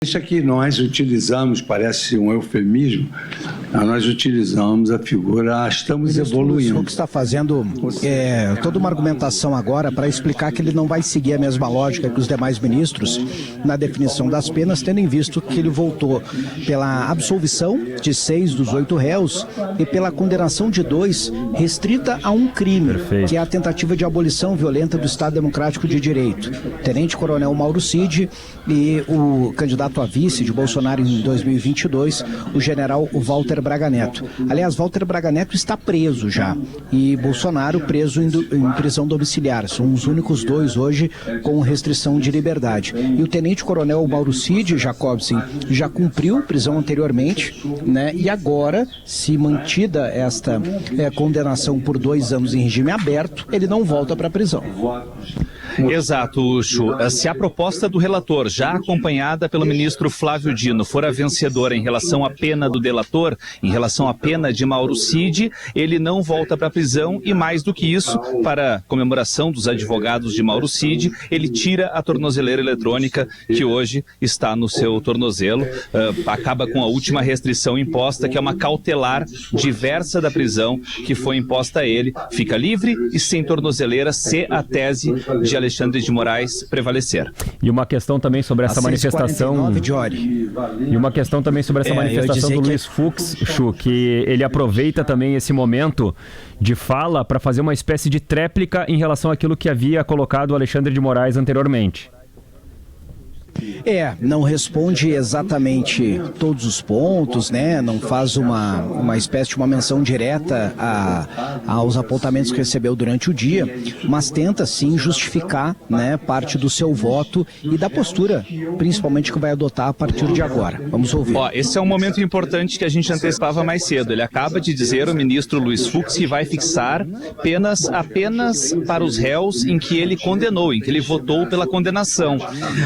Isso aqui nós utilizamos, parece um eufemismo, nós utilizamos a figura, estamos evoluindo. O que está fazendo toda uma argumentação agora para explicar que ele não vai seguir a mesma lógica que os demais ministros na definição das penas, tendo em visto que ele voltou pela absolvição de 6 dos 8 réus e pela condenação de 2 restrita a um crime, que é a tentativa de abolição violenta do Estado Democrático de Direito. Tenente Coronel Mauro Cid e o candidato a vice de Bolsonaro em 2022, o general Walter Braga Neto. Aliás, Walter Braga Neto está preso já e Bolsonaro preso em prisão domiciliar. São os únicos 2 hoje com restrição de liberdade. E o Tenente Coronel Mauro Cid Jacobsen já cumpriu prisão anteriormente, né? E agora, se mantida esta condenação por 2 anos em regime aberto, ele não volta para a prisão. Exato, Chu. Se a proposta do relator, já acompanhada pelo ministro Flávio Dino, for a vencedora em relação à pena do delator, em relação à pena de Mauro Cid, ele não volta para a prisão e, mais do que isso, para a comemoração dos advogados de Mauro Cid, ele tira a tornozeleira eletrônica que hoje está no seu tornozelo, acaba com a última restrição imposta, que é uma cautelar diversa da prisão que foi imposta a ele, fica livre e sem tornozeleira se a tese de Alexandre de Moraes prevalecer. E uma questão também sobre essa manifestação. E uma questão também sobre essa manifestação do Luiz Fux, Chu, que ele aproveita também esse momento de fala para fazer uma espécie de tréplica em relação àquilo que havia colocado o Alexandre de Moraes anteriormente. Não responde exatamente todos os pontos, né? Não faz uma espécie de uma menção direta aos apontamentos que recebeu durante o dia, mas tenta sim justificar, né, parte do seu voto e da postura, principalmente, que vai adotar a partir de agora. Vamos ouvir. Esse é um momento importante que a gente antecipava mais cedo. Ele acaba de dizer, o ministro Luiz Fux, que vai fixar penas apenas para os réus em que ele condenou, em que ele votou pela condenação.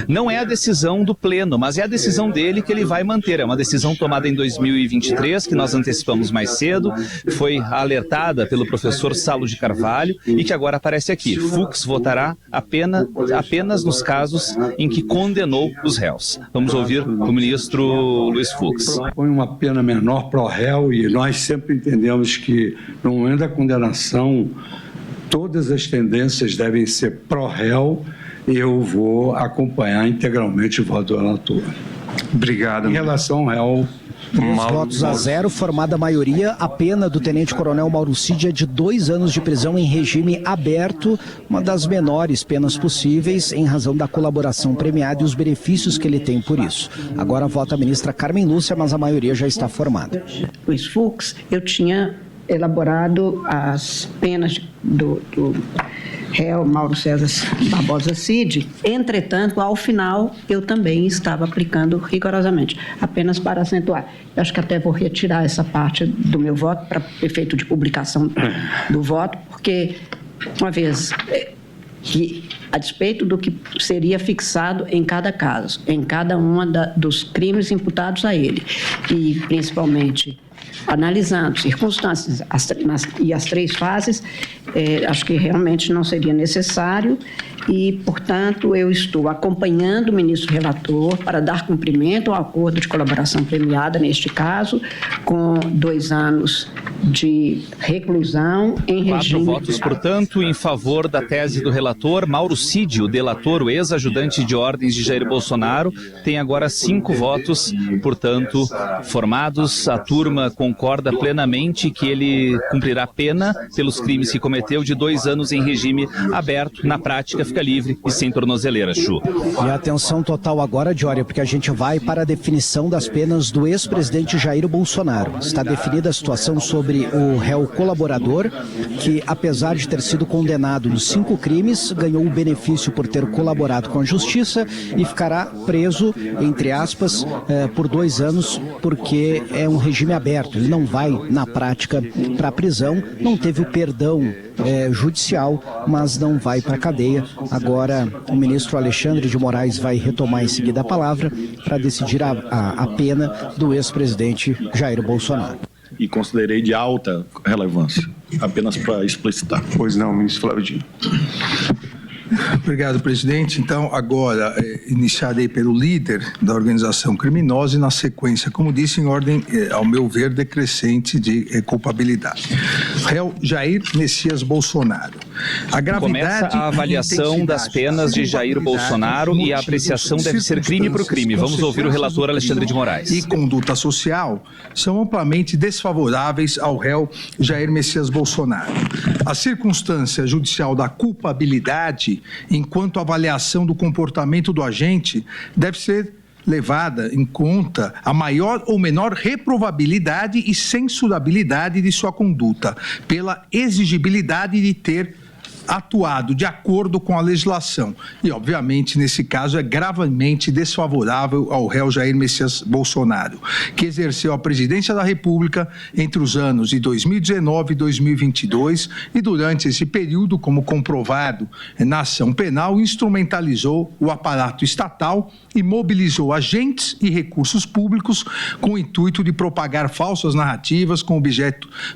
Não é a decisão do pleno, mas é a decisão dele que ele vai manter. É uma decisão tomada em 2023, que nós antecipamos mais cedo, foi alertada pelo professor Salo de Carvalho e que agora aparece aqui. Fux votará apenas nos casos em que condenou os réus. Vamos ouvir o ministro Luiz Fux. Põe uma pena menor para o réu e nós sempre entendemos que no momento da condenação todas as tendências devem ser pró-réu. Eu vou acompanhar integralmente o voto do relator. Obrigado. Em relação ao 3 votos a 0, formada a maioria, a pena do Tenente Coronel Mauro Cid é de 2 anos de prisão em regime aberto, uma das menores penas possíveis em razão da colaboração premiada e os benefícios que ele tem por isso. Agora vota a ministra Carmen Lúcia, mas a maioria já está formada. Luiz Fux, eu tinha elaborado as penas do réu Mauro César Barbosa Cid. Entretanto, ao final, eu também estava aplicando rigorosamente, apenas para acentuar. Eu acho que até vou retirar essa parte do meu voto para efeito de publicação do voto, porque, uma vez, que a despeito do que seria fixado em cada caso, em cada uma dos crimes imputados a ele, e principalmente analisando circunstâncias e as 3 fases, acho que realmente não seria necessário e, portanto, eu estou acompanhando o ministro relator para dar cumprimento ao acordo de colaboração premiada, neste caso, com 2 anos de reclusão em regime... 4 votos, portanto, em favor da tese do relator. Mauro Cid, o delator, o ex-ajudante de ordens de Jair Bolsonaro, tem agora 5 votos, portanto, formados. A turma concorda plenamente que ele cumprirá a pena pelos crimes que cometeu de 2 anos em regime aberto. Na prática, fica livre e sem tornozeleira, Chu. E atenção total agora, Diória, porque a gente vai para a definição das penas do ex-presidente Jair Bolsonaro. Está definida a situação sobre o réu colaborador, que, apesar de ter sido condenado nos 5 crimes, ganhou o benefício por ter colaborado com a justiça e ficará preso, entre aspas, por 2 anos, porque é um regime aberto. Ele não vai, na prática, para a prisão, não teve o perdão judicial, mas não vai para a cadeia. Agora, o ministro Alexandre de Moraes vai retomar em seguida a palavra para decidir a pena do ex-presidente Jair Bolsonaro. E considerei de alta relevância, apenas para explicitar. Pois não, ministro Flávio Dino. Obrigado, presidente. Então, agora, iniciarei pelo líder da organização criminosa e, na sequência, como disse, em ordem, ao meu ver, decrescente de culpabilidade. Réu Jair Messias Bolsonaro. A gravidade Começa a avaliação das penas de Jair Bolsonaro e a apreciação deve ser crime por crime. Vamos ouvir o relator Alexandre de Moraes. E conduta social são amplamente desfavoráveis ao réu Jair Messias Bolsonaro. A circunstância judicial da culpabilidade, enquanto avaliação do comportamento do agente, deve ser levada em conta a maior ou menor reprovabilidade e censurabilidade de sua conduta, pela exigibilidade de ter atuado de acordo com a legislação. E, obviamente, nesse caso, é gravemente desfavorável ao réu Jair Messias Bolsonaro, que exerceu a presidência da República entre os anos de 2019 e 2022 e, durante esse período, como comprovado na ação penal, instrumentalizou o aparato estatal e mobilizou agentes e recursos públicos com o intuito de propagar falsas narrativas com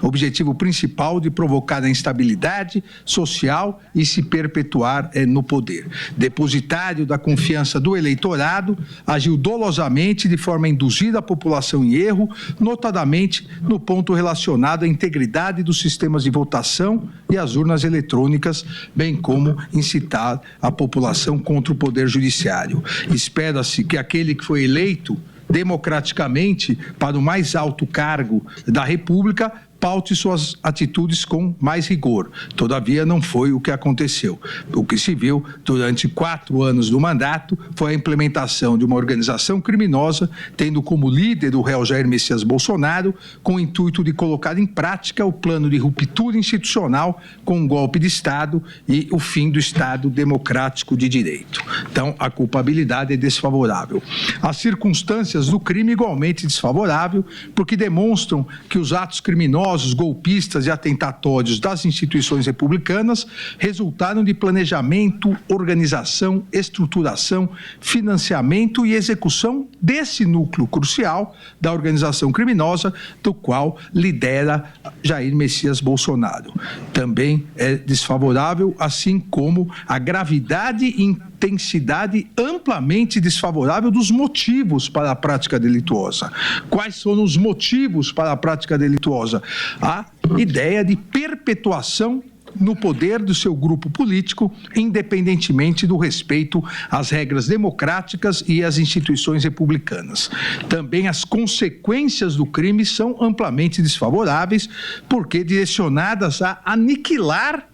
objetivo principal de provocar a instabilidade social e se perpetuar no poder. Depositário da confiança do eleitorado, agiu dolosamente de forma a induzir a população em erro, notadamente no ponto relacionado à integridade dos sistemas de votação e às urnas eletrônicas, bem como incitar a população contra o poder judiciário. Espera-se que aquele que foi eleito democraticamente para o mais alto cargo da República paute suas atitudes com mais rigor. Todavia, não foi o que aconteceu. O que se viu durante 4 anos do mandato foi a implementação de uma organização criminosa, tendo como líder o réu Jair Messias Bolsonaro, com o intuito de colocar em prática o plano de ruptura institucional com um golpe de Estado e o fim do Estado democrático de direito. Então, a culpabilidade é desfavorável. As circunstâncias do crime igualmente desfavorável, porque demonstram que os atos criminosos, golpistas e atentatórios das instituições republicanas resultaram de planejamento, organização, estruturação, financiamento e execução desse núcleo crucial da organização criminosa, do qual lidera Jair Messias Bolsonaro. Também é desfavorável, assim como a gravidade e intensidade amplamente desfavorável dos motivos para a prática delituosa. Quais foram os motivos para a prática delituosa? A ideia de perpetuação no poder do seu grupo político, independentemente do respeito às regras democráticas e às instituições republicanas. Também as consequências do crime são amplamente desfavoráveis, porque direcionadas a aniquilar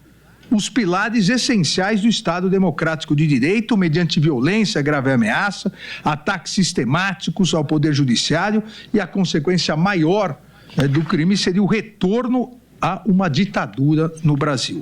os pilares essenciais do Estado democrático de direito, mediante violência, grave ameaça, ataques sistemáticos ao poder judiciário, e a consequência maior do crime seria o retorno a uma ditadura no Brasil.